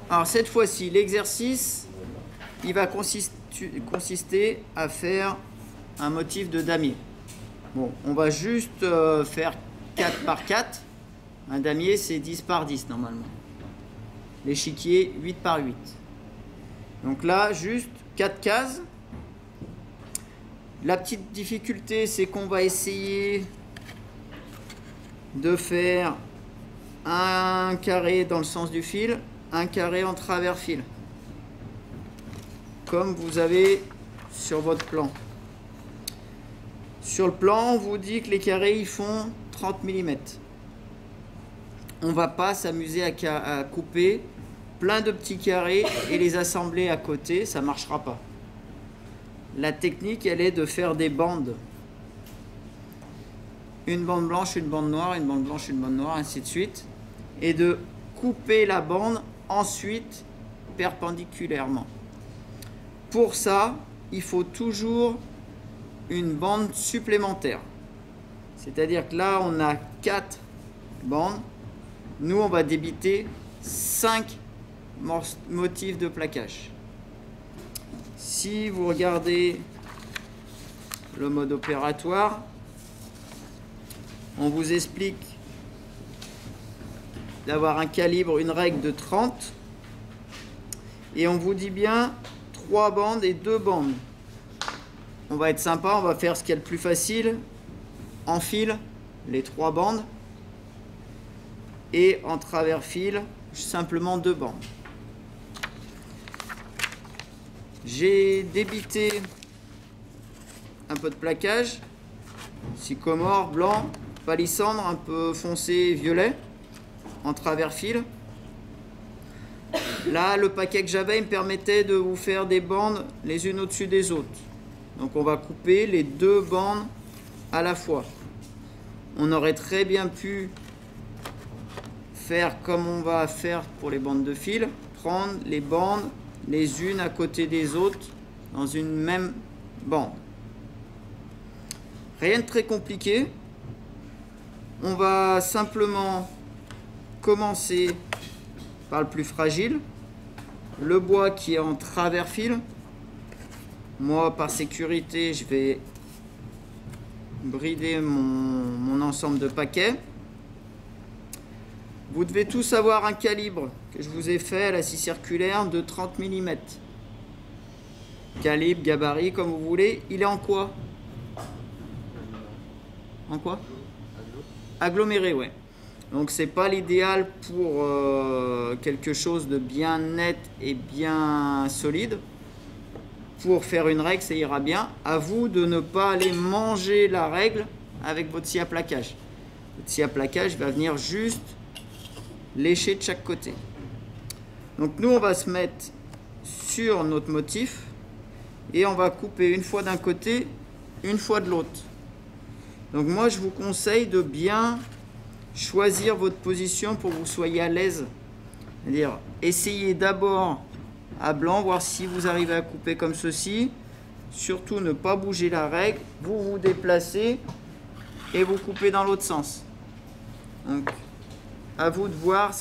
Alors cette fois-ci, l'exercice, il va consister à faire un motif de damier. Bon, on va juste faire 4 par 4. Un damier, c'est 10 par 10 normalement. L'échiquier, 8 par 8. Donc là, juste 4 cases. La petite difficulté, c'est qu'on va essayer de faire un carré dans le sens du fil, un carré en travers fil, comme vous avez sur votre plan. Sur le plan, on vous dit que les carrés ils font 30 mm. On ne va pas s'amuser à couper plein de petits carrés et les assembler à côté, ça ne marchera pas. La technique, elle est de faire des bandes. Une bande blanche, une bande noire, une bande blanche, une bande noire, ainsi de suite. Et de couper la bande ensuite perpendiculairement. Pour ça, il faut toujours une bande supplémentaire. C'est-à-dire que là, on a 4 bandes. Nous, on va débiter 5 motifs de plaquage. Si vous regardez le mode opératoire, on vous explique d'avoir un calibre, une règle de 30, et on vous dit bien 3 bandes et 2 bandes. On va être sympa, on va faire ce qui est le plus facile, en fil, les 3 bandes, et en travers fil, simplement 2 bandes. J'ai débité un peu de plaquage, sycomore, blanc, palissandre, un peu foncé, violet, en travers fil. Là, le paquet que j'avais, il me permettait de vous faire des bandes les unes au-dessus des autres. Donc on va couper les 2 bandes à la fois. On aurait très bien pu faire comme on va faire pour les bandes de fil, prendre les bandes les unes à côté des autres dans une même bande. Rien de très compliqué. On va simplement commencer par le plus fragile, le bois qui est en travers fil. Moi, par sécurité, je vais brider mon ensemble de paquets. Vous devez tous avoir un calibre que je vous ai fait à la scie circulaire de 30 mm. Calibre, gabarit, comme vous voulez. Il est en quoi? En quoi? Aggloméré, ouais. Donc c'est pas l'idéal pour quelque chose de bien net et bien solide. Pour faire une règle, ça ira bien. À vous de ne pas aller manger la règle avec votre scie à plaquage. Votre scie à plaquage va venir juste lécher de chaque côté. Donc nous, on va se mettre sur notre motif et on va couper une fois d'un côté, une fois de l'autre. Donc moi, je vous conseille de bien choisir votre position pour que vous soyez à l'aise. C'est-à-dire, essayez d'abord à blanc, voir si vous arrivez à couper comme ceci. Surtout, ne pas bouger la règle. Vous vous déplacez et vous coupez dans l'autre sens. Donc, à vous de voir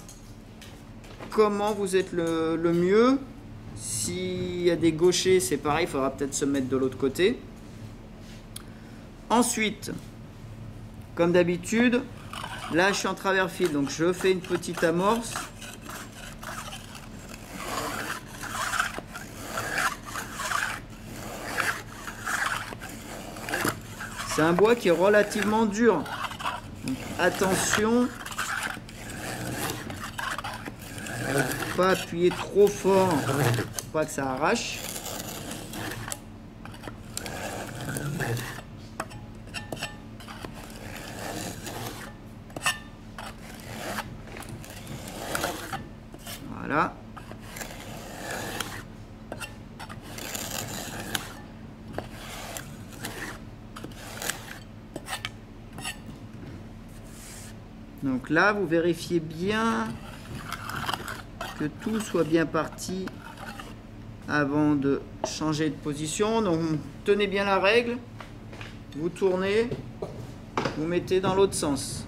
comment vous êtes le mieux. S'il y a des gauchers, c'est pareil, il faudra peut-être se mettre de l'autre côté. Ensuite, comme d'habitude, là je suis en travers fil, donc je fais une petite amorce. C'est un bois qui est relativement dur. Donc, attention. Pas appuyer trop fort pour pas que ça arrache. Voilà. Donc là, vous vérifiez bien que tout soit bien parti avant de changer de position. Donc tenez bien la règle, vous tournez, vous mettez dans l'autre sens.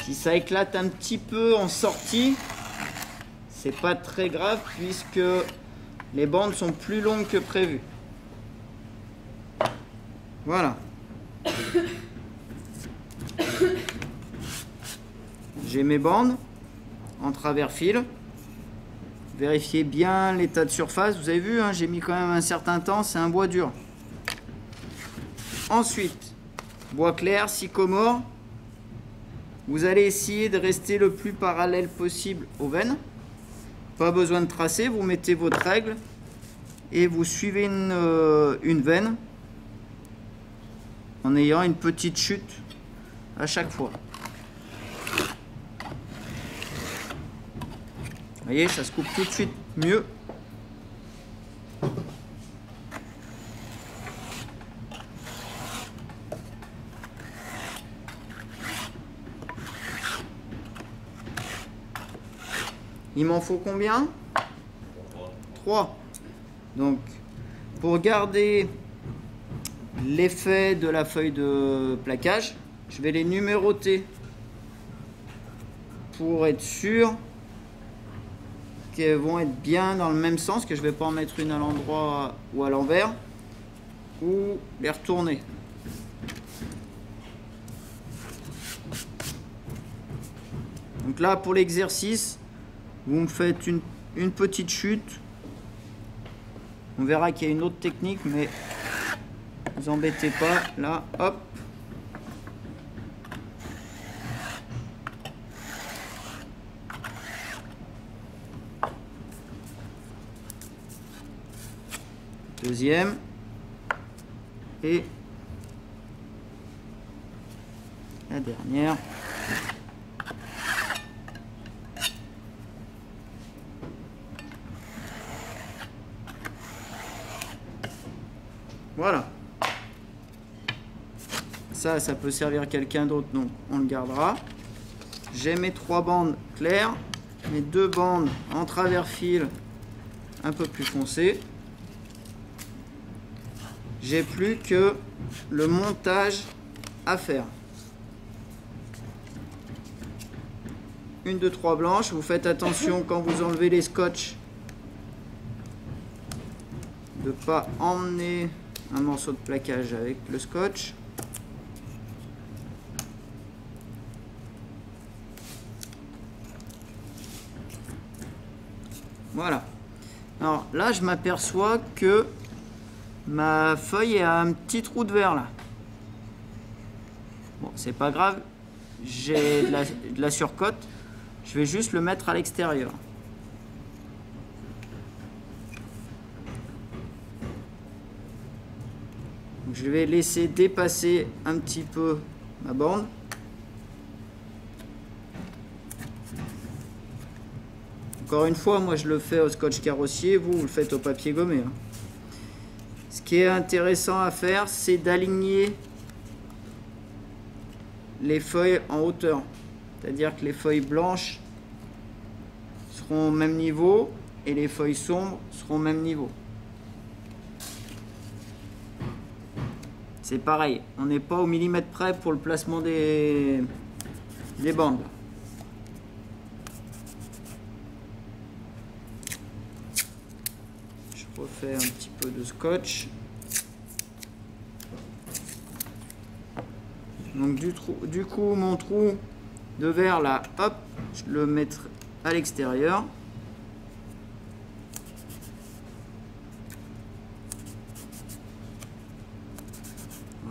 Si ça éclate un petit peu en sortie, c'est pas très grave puisque les bandes sont plus longues que prévu. Voilà. J'ai mes bandes en travers fil. Vérifiez bien l'état de surface. Vous avez vu, hein, j'ai mis quand même un certain temps. C'est un bois dur. Ensuite, bois clair, sycomore. Vous allez essayer de rester le plus parallèle possible aux veines. Pas besoin de tracer. Vous mettez votre règle et vous suivez une veine en ayant une petite chute à chaque fois. Vous voyez, ça se coupe tout de suite mieux. Il m'en faut combien? 3. Donc, pour garder l'effet de la feuille de plaquage, je vais les numéroter pour être sûr qu'elles vont être bien dans le même sens, que je ne vais pas en mettre une à l'endroit ou à l'envers, ou les retourner. Donc là, pour l'exercice, vous me faites une petite chute. On verra qu'il y a une autre technique, mais ne vous embêtez pas. Là, hop. Deuxième. Et la dernière. Voilà. Ça peut servir à quelqu'un d'autre, donc on le gardera. J'ai mes 3 bandes claires, mes 2 bandes en travers fil un peu plus foncées. J'ai plus que le montage à faire. 1, 2, 3 blanches. Vous faites attention quand vous enlevez les scotch de ne pas emmener un morceau de plaquage avec le scotch. Voilà. Alors là, je m'aperçois que ma feuille a un petit trou de verre là. Bon, c'est pas grave. J'ai de la surcote. Je vais juste le mettre à l'extérieur. Je vais laisser dépasser un petit peu ma bande. Encore une fois, moi je le fais au scotch carrossier, vous le faites au papier gommé. Hein. Ce qui est intéressant à faire, c'est d'aligner les feuilles en hauteur. C'est-à-dire que les feuilles blanches seront au même niveau et les feuilles sombres seront au même niveau. C'est pareil, on n'est pas au millimètre près pour le placement des bandes. Je refais un petit peu de scotch. Donc du coup, mon trou de verre là, hop, je le mettrai à l'extérieur.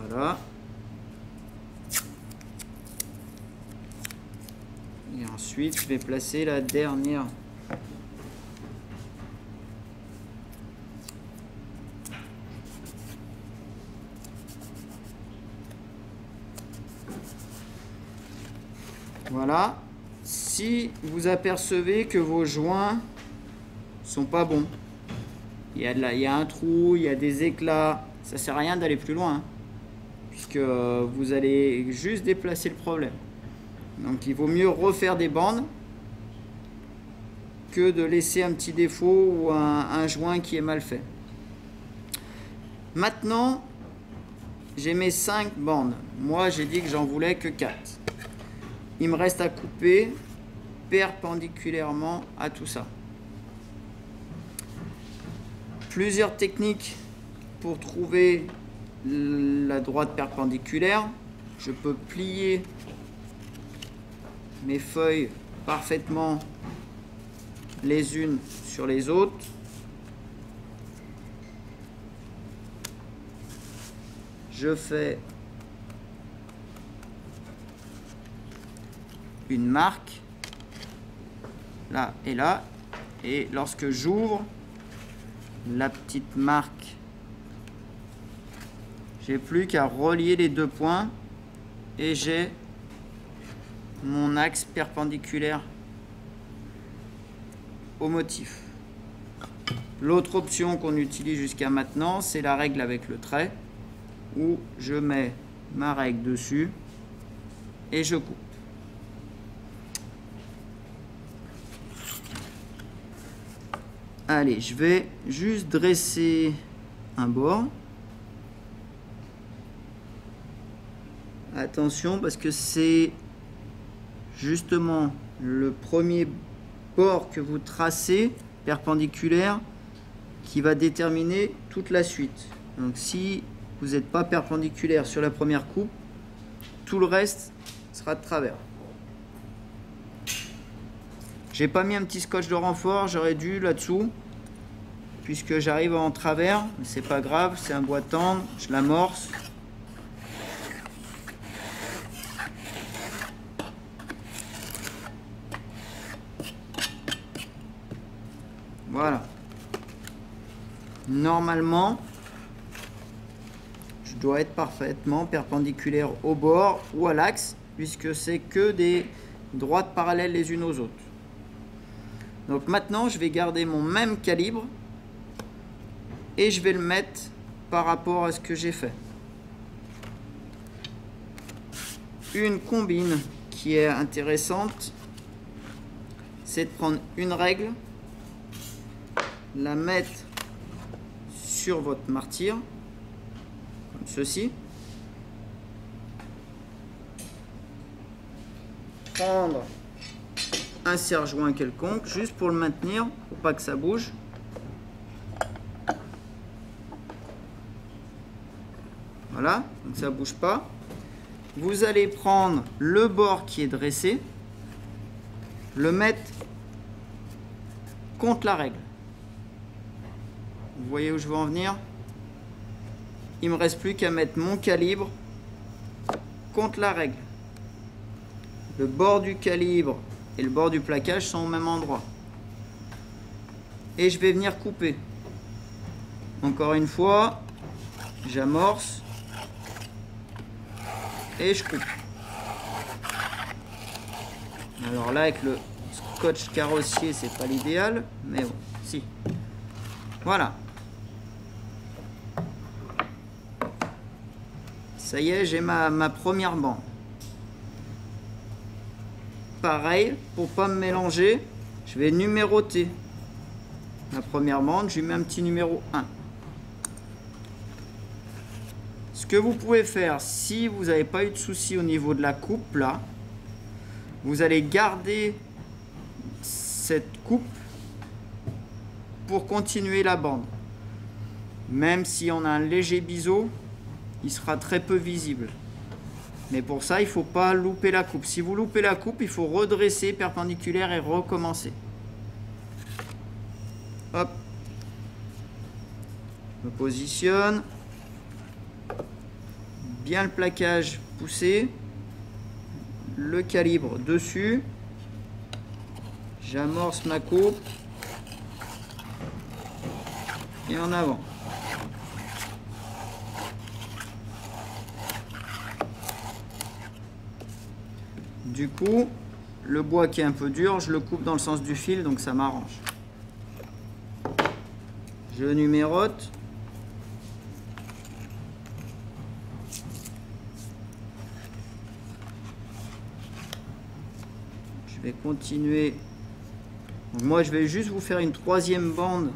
Voilà. Et ensuite, je vais placer la dernière. Voilà. Si vous apercevez que vos joints sont pas bons, il y a un trou, il y a des éclats, ça sert à rien d'aller plus loin, hein, puisque vous allez juste déplacer le problème. Donc il vaut mieux refaire des bandes que de laisser un petit défaut ou un joint qui est mal fait. Maintenant, j'ai mes 5 bandes. Moi, j'ai dit que j'en voulais que 4. il me reste à couper perpendiculairement à tout ça. Plusieurs techniques pour trouver la droite perpendiculaire. Je peux plier mes feuilles parfaitement les unes sur les autres. Je fais une marque là et là, et lorsque j'ouvre la petite marque, j'ai plus qu'à relier les deux points et j'ai mon axe perpendiculaire au motif. L'autre option qu'on utilise jusqu'à maintenant, c'est la règle avec le trait, où je mets ma règle dessus et je coupe. Allez, je vais juste dresser un bord. Attention, parce que c'est justement le premier bord que vous tracez perpendiculaire qui va déterminer toute la suite. Donc si vous n'êtes pas perpendiculaire sur la première coupe, tout le reste sera de travers. J'ai pas mis un petit scotch de renfort, j'aurais dû là-dessous, puisque j'arrive en travers, mais c'est pas grave, c'est un bois tendre, je l'amorce. Voilà. Normalement, je dois être parfaitement perpendiculaire au bord ou à l'axe, puisque c'est que des droites parallèles les unes aux autres. Donc maintenant, je vais garder mon même calibre et je vais le mettre par rapport à ce que j'ai fait. Une combine qui est intéressante, c'est de prendre une règle, la mettre sur votre martyr, comme ceci. Prendre un serre-joint quelconque, juste pour le maintenir, pour pas que ça bouge. Voilà, donc ça bouge pas. Vous allez prendre le bord qui est dressé, le mettre contre la règle. Vous voyez où je veux en venir? Il me reste plus qu'à mettre mon calibre contre la règle. Le bord du calibre et le bord du plaquage sont au même endroit. Et je vais venir couper. Encore une fois, j'amorce et je coupe. Alors là, avec le scotch carrossier, c'est pas l'idéal, mais bon, si. Voilà. Ça y est, j'ai ma première bande. Pareil, pour pas me mélanger, je vais numéroter la première bande, je lui mets un petit numéro 1. Ce que vous pouvez faire, si vous n'avez pas eu de souci au niveau de la coupe, là, vous allez garder cette coupe pour continuer la bande. Même si on a un léger biseau, il sera très peu visible. Mais pour ça, il ne faut pas louper la coupe. Si vous loupez la coupe, il faut redresser perpendiculaire et recommencer. Hop. Je me positionne. Bien le plaquage poussé. Le calibre dessus. J'amorce ma coupe. Et en avant. Du coup, le bois qui est un peu dur, je le coupe dans le sens du fil, donc ça m'arrange. Je numérote. Je vais continuer. Donc moi, je vais juste vous faire une troisième bande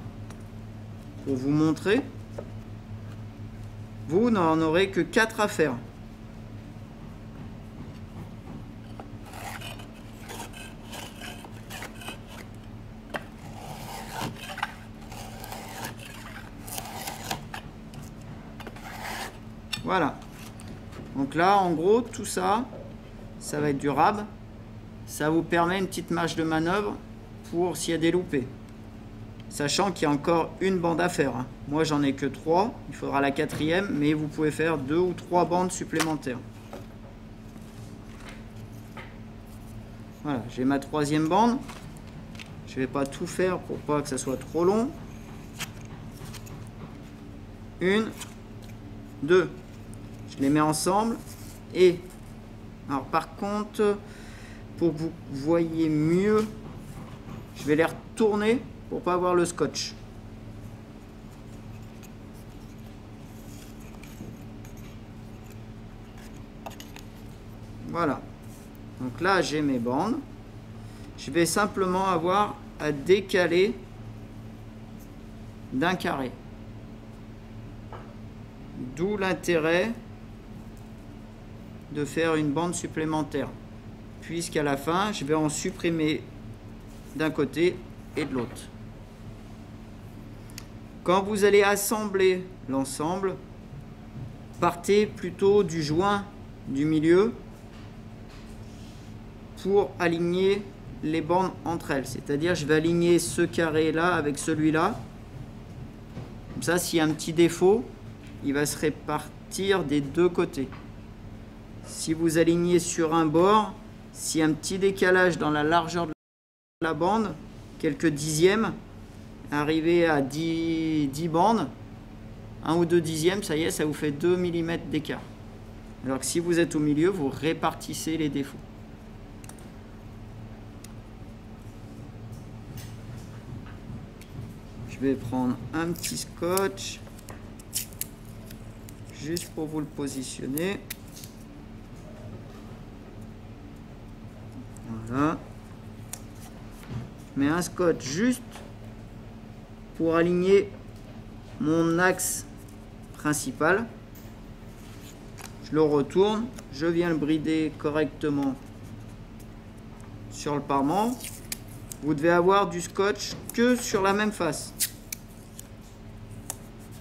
pour vous montrer. Vous n'en aurez que 4 à faire. Voilà. Donc là, en gros, tout ça, ça va être durable. Ça vous permet une petite marge de manœuvre pour s'il y a des loupés. Sachant qu'il y a encore une bande à faire. Hein. Moi, j'en ai que 3. Il faudra la 4e, mais vous pouvez faire 2 ou 3 bandes supplémentaires. Voilà, j'ai ma 3e bande. Je ne vais pas tout faire pour pas que ça soit trop long. 1, 2. Je les mets ensemble. Et, alors par contre, pour que vous voyez mieux, je vais les retourner pour pas avoir le scotch. Voilà. Donc là, j'ai mes bandes. Je vais simplement avoir à décaler d'un carré. D'où l'intérêt de faire une bande supplémentaire. Puisqu'à la fin, je vais en supprimer d'un côté et de l'autre. Quand vous allez assembler l'ensemble, partez plutôt du joint du milieu pour aligner les bandes entre elles. C'est-à-dire, je vais aligner ce carré-là avec celui-là. Comme ça, s'il y a un petit défaut, il va se répartir des deux côtés. Si vous alignez sur un bord, s'il y a un petit décalage dans la largeur de la bande, quelques dixièmes, arrivé à 10 bandes, 1 ou 2 dixièmes, ça y est, ça vous fait 2 mm d'écart. Alors que si vous êtes au milieu, vous répartissez les défauts. Je vais prendre un petit scotch, juste pour vous le positionner. Voilà. Je mets un scotch juste pour aligner mon axe principal. Je le retourne, je viens le brider correctement sur le parement. Vous devez avoir du scotch que sur la même face.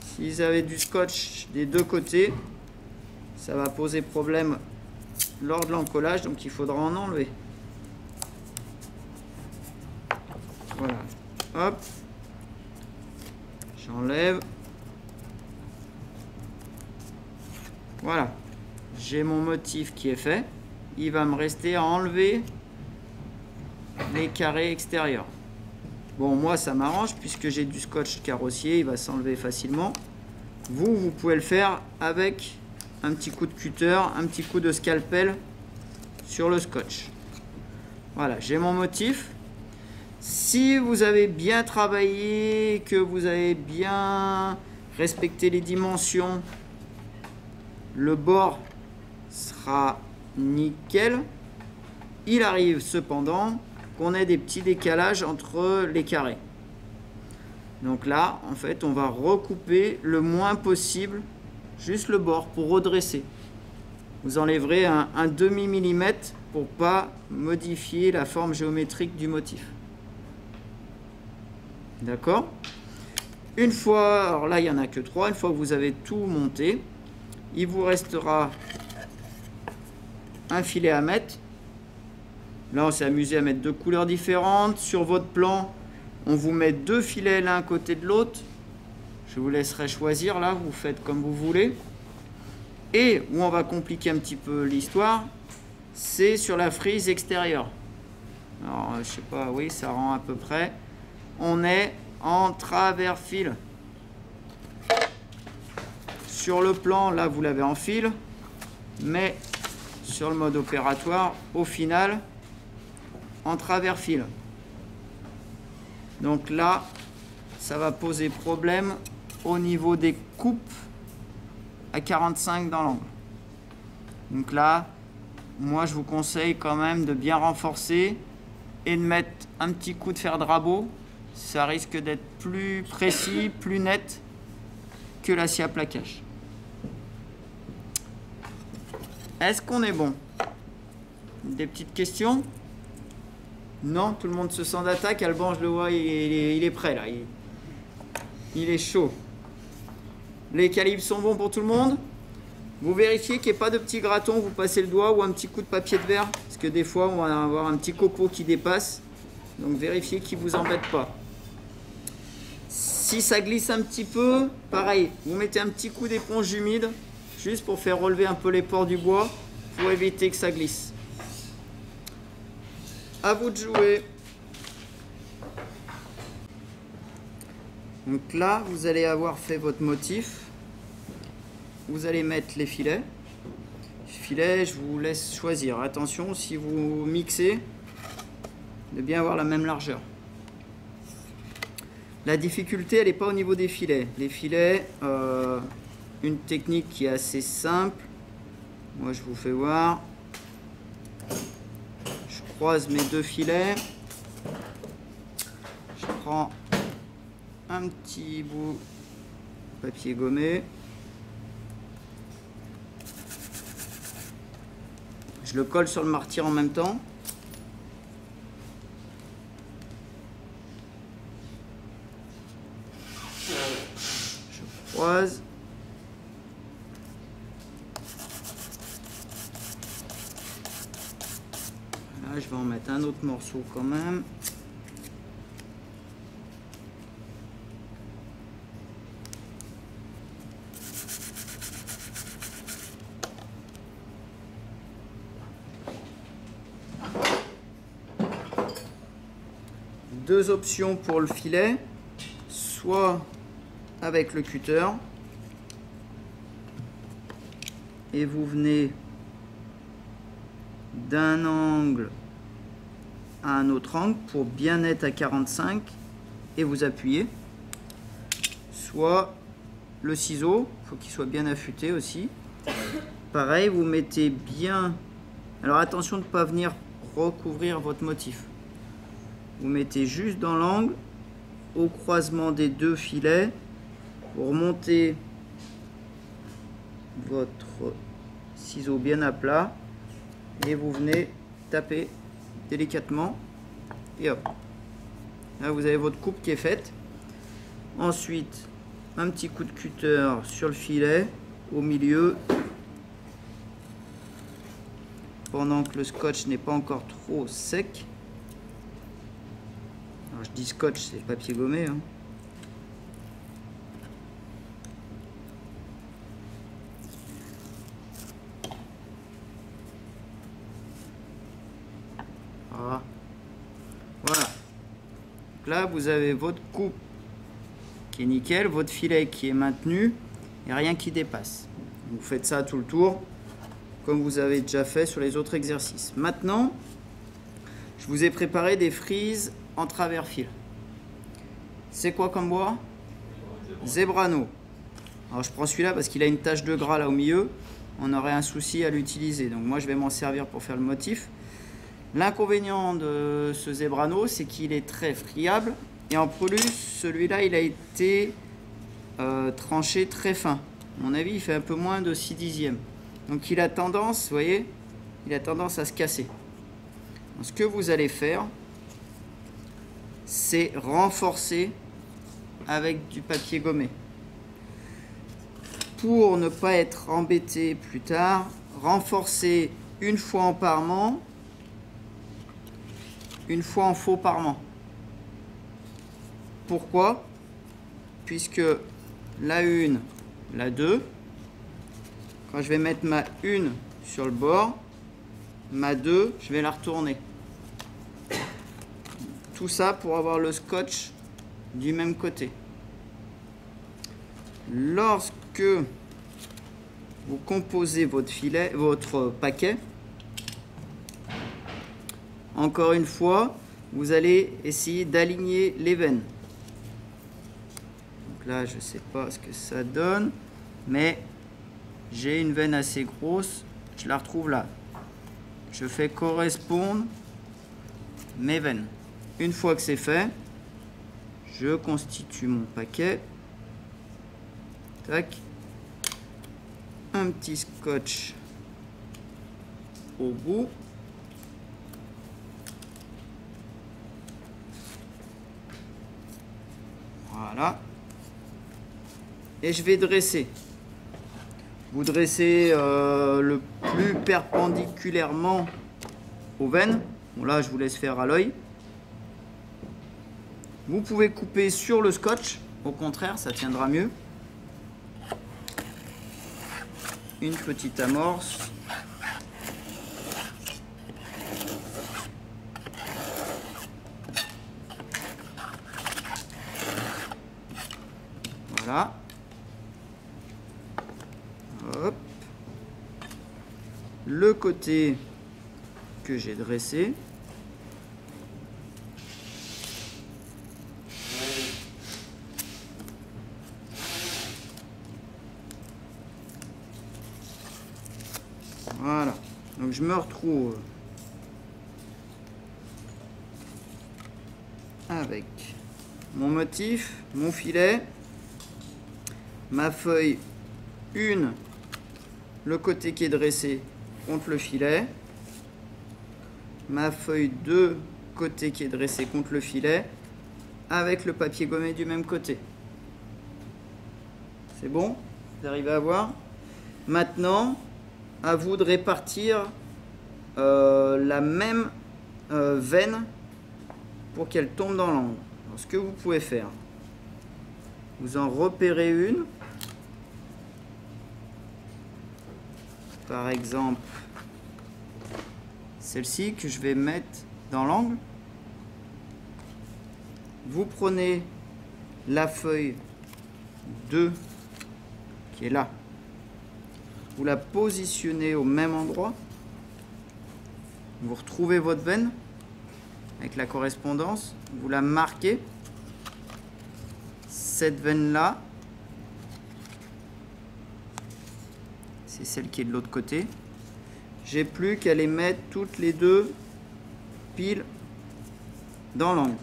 Si vous avez du scotch des deux côtés, ça va poser problème lors de l'encollage, donc il faudra en enlever. Voilà, hop, j'enlève. Voilà, j'ai mon motif qui est fait. Il va me rester à enlever les carrés extérieurs. Bon, moi ça m'arrange puisque j'ai du scotch carrossier, il va s'enlever facilement. Vous pouvez le faire avec un petit coup de cutter, un petit coup de scalpel sur le scotch. Voilà, j'ai mon motif. Si vous avez bien travaillé, que vous avez bien respecté les dimensions, le bord sera nickel. Il arrive cependant qu'on ait des petits décalages entre les carrés. Donc là, en fait, on va recouper le moins possible juste le bord pour redresser. Vous enlèverez un demi-millimètre pour pas modifier la forme géométrique du motif. D'accord? Une fois, alors là, il n'y en a que 3. Une fois que vous avez tout monté, il vous restera un filet à mettre. Là, on s'est amusé à mettre 2 couleurs différentes. Sur votre plan, on vous met 2 filets l'un à côté de l'autre. Je vous laisserai choisir là, vous faites comme vous voulez. Et où on va compliquer un petit peu l'histoire, c'est sur la frise extérieure. Alors, je sais pas, oui, ça rend à peu près. On est en travers fil. Sur le plan, là, vous l'avez en fil. Mais sur le mode opératoire, au final, en travers fil. Donc là, ça va poser problème au niveau des coupes à 45 dans l'angle. Donc là, moi je vous conseille quand même de bien renforcer et de mettre un petit coup de fer de rabot. Ça risque d'être plus précis, plus net que l'acier à plaquage. Est-ce qu'on est bon? Des petites questions? Non, tout le monde se sent d'attaque. Alban, je le vois, il est prêt là. Il est chaud. Les calibres sont bons pour tout le monde? Vous vérifiez qu'il n'y ait pas de petits gratons, vous passez le doigt ou un petit coup de papier de verre, parce que des fois on va avoir un petit copeau qui dépasse. Donc vérifiez qu'il ne vous embête pas. Si ça glisse un petit peu, pareil, vous mettez un petit coup d'éponge humide, juste pour faire relever un peu les pores du bois, pour éviter que ça glisse. À vous de jouer. Donc là, vous allez avoir fait votre motif. Vous allez mettre les filets. Filets, je vous laisse choisir. Attention, si vous mixez, de bien avoir la même largeur. La difficulté, elle n'est pas au niveau des filets. Les filets, une technique qui est assez simple. Moi, je vous fais voir. Je croise mes deux filets. Je prends un petit bout de papier gommé. Je le colle sur le martyr en même temps. Je croise. Là, je vais en mettre un autre morceau quand même. Deux options pour le filet, soit avec le cutter et vous venez d'un angle à un autre angle pour bien être à 45 et vous appuyez, soit le ciseau, il faut qu'il soit bien affûté aussi. Pareil, vous mettez bien, alors attention de ne pas venir recouvrir votre motif. Vous mettez juste dans l'angle, au croisement des deux filets, vous remontez votre ciseau bien à plat et vous venez taper délicatement et hop. Là, vous avez votre coupe qui est faite. Ensuite, un petit coup de cutter sur le filet, au milieu, pendant que le scotch n'est pas encore trop sec. Alors, je dis scotch, c'est papier gommé. Hein. Voilà. Donc là, vous avez votre coupe qui est nickel, votre filet qui est maintenu et rien qui dépasse. Vous faites ça tout le tour, comme vous avez déjà fait sur les autres exercices. Maintenant, je vous ai préparé des frises en travers fil. C'est quoi comme bois? Zebrano. Alors je prends celui-là parce qu'il a une tache de gras là au milieu. On aurait un souci à l'utiliser. Donc moi je vais m'en servir pour faire le motif. L'inconvénient de ce Zebrano, c'est qu'il est très friable. Et en plus, celui-là, il a été tranché très fin. À mon avis, il fait un peu moins de 6/10. Donc il a tendance, vous voyez, il a tendance à se casser. Donc, ce que vous allez faire, c'est renforcer avec du papier gommé. Pour ne pas être embêté plus tard, renforcer une fois en parement, une fois en faux parement. Pourquoi? Puisque la 1, la 2, quand je vais mettre ma 1 sur le bord, ma 2, je vais la retourner. Tout ça pour avoir le scotch du même côté. Lorsque vous composez votre filet, votre paquet, encore une fois, vous allez essayer d'aligner les veines. Donc là, je ne sais pas ce que ça donne, mais j'ai une veine assez grosse, je la retrouve là. Je fais correspondre mes veines. Une fois que c'est fait, je constitue mon paquet. Tac. Un petit scotch au bout. Voilà. Et je vais dresser. Vous dressez le plus perpendiculairement aux veines. Bon, là, je vous laisse faire à l'œil. Vous pouvez couper sur le scotch. Au contraire, ça tiendra mieux. Une petite amorce. Voilà. Hop. Le côté que j'ai dressé. Voilà. Donc je me retrouve avec mon motif, mon filet, ma feuille 1, le côté qui est dressé contre le filet, ma feuille 2, côté qui est dressé contre le filet, avec le papier gommé du même côté. C'est bon? Vous arrivez à voir? Maintenant, à vous de répartir la même veine pour qu'elle tombe dans l'angle. Ce que vous pouvez faire, vous en repérez une, par exemple celle-ci que je vais mettre dans l'angle. Vous prenez la feuille 2 qui est là, vous la positionnez au même endroit, vous retrouvez votre veine avec la correspondance, vous la marquez, cette veine là, c'est celle qui est de l'autre côté, j'ai plus qu'à les mettre toutes les deux pile dans l'angle.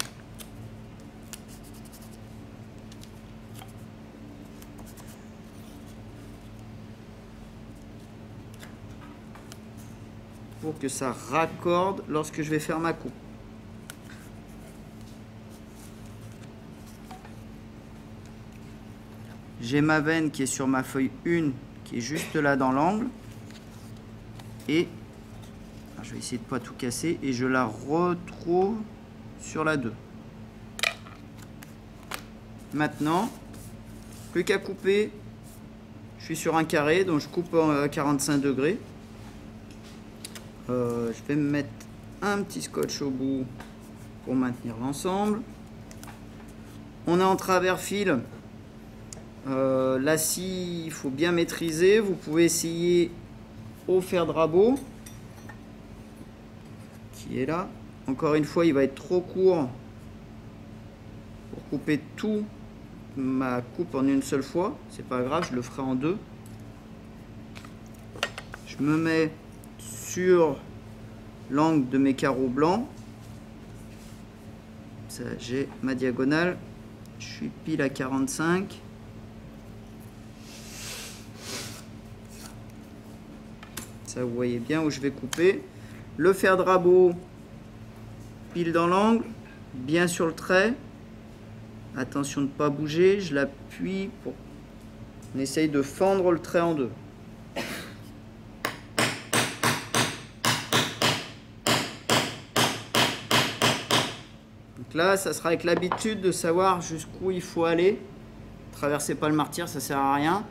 Pour que ça raccorde lorsque je vais faire ma coupe. J'ai ma veine qui est sur ma feuille 1 qui est juste là dans l'angle et je vais essayer de pas tout casser et je la retrouve sur la 2. Maintenant, plus qu'à couper, je suis sur un carré donc je coupe à 45 degrés. Je vais me mettre un petit scotch au bout pour maintenir l'ensemble. On est en travers fil. La scie, il faut bien maîtriser. Vous pouvez essayer au fer de rabot qui est là. Encore une fois, il va être trop court pour couper tout ma coupe en une seule fois. C'est pas grave, je le ferai en deux. Je me mets sur l'angle de mes carreaux blancs. Ça, j'ai ma diagonale. Je suis pile à 45. Ça, vous voyez bien où je vais couper. Le fer de rabot pile dans l'angle, bien sur le trait. Attention de ne pas bouger. Je l'appuie pour. On essaye de fendre le trait en deux. Donc là, ça sera avec l'habitude de savoir jusqu'où il faut aller. Traversez pas le martyr, ça sert à rien.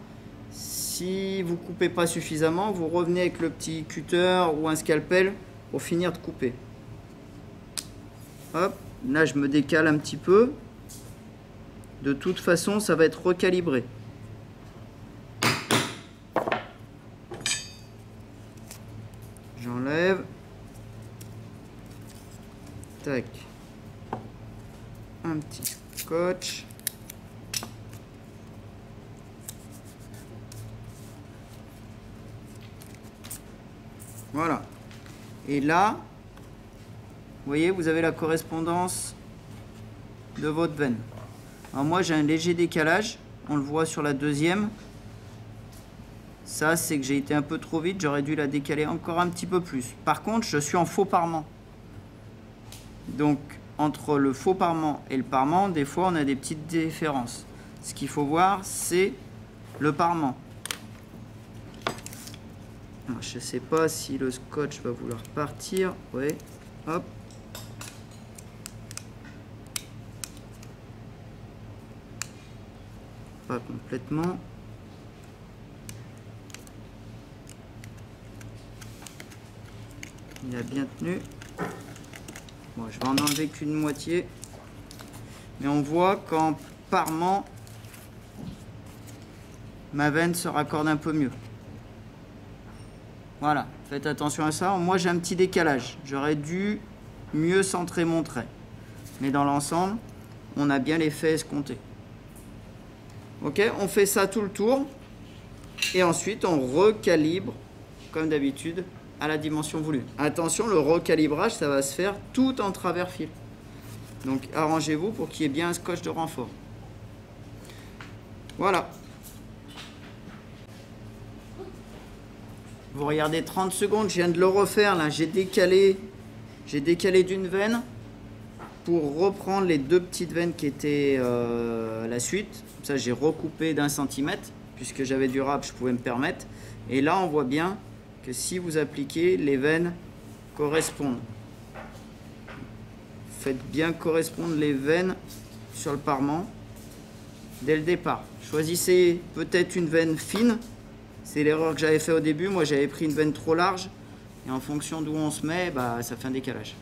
Si vous coupez pas suffisamment, vous revenez avec le petit cutter ou un scalpel pour finir de couper. Hop, là je me décale un petit peu. De toute façon, ça va être recalibré. J'enlève. Tac. Un petit scotch. Voilà. Et là, vous voyez, vous avez la correspondance de votre veine. Alors moi, j'ai un léger décalage. On le voit sur la deuxième. Ça, c'est que j'ai été un peu trop vite. J'aurais dû la décaler encore un petit peu plus. Par contre, je suis en faux parement. Donc, entre le faux parement et le parement, des fois, on a des petites différences. Ce qu'il faut voir, c'est le parement. Alors, je sais pas si le scotch va vouloir partir. Ouais, hop. Pas complètement. Il a bien tenu. Bon, je vais en enlever qu'une moitié. Mais on voit qu'en parement, ma veine se raccorde un peu mieux. Voilà, faites attention à ça. Moi, j'ai un petit décalage. J'aurais dû mieux centrer mon trait. Mais dans l'ensemble, on a bien l'effet escompté. Ok, on fait ça tout le tour. Et ensuite, on recalibre, comme d'habitude, à la dimension voulue. Attention, le recalibrage, ça va se faire tout en travers fil. Donc, arrangez-vous pour qu'il y ait bien un scotch de renfort. Voilà. Vous regardez 30 secondes, je viens de le refaire là, j'ai décalé d'une veine pour reprendre les deux petites veines qui étaient la suite. Ça, j'ai recoupé d'1 centimètre puisque j'avais du râpe, je pouvais me permettre. Et là, on voit bien que si vous appliquez, les veines correspondent. Faites bien correspondre les veines sur le parement dès le départ. Choisissez peut-être une veine fine. C'est l'erreur que j'avais fait au début. Moi, j'avais pris une veine trop large. Et en fonction d'où on se met, bah, ça fait un décalage.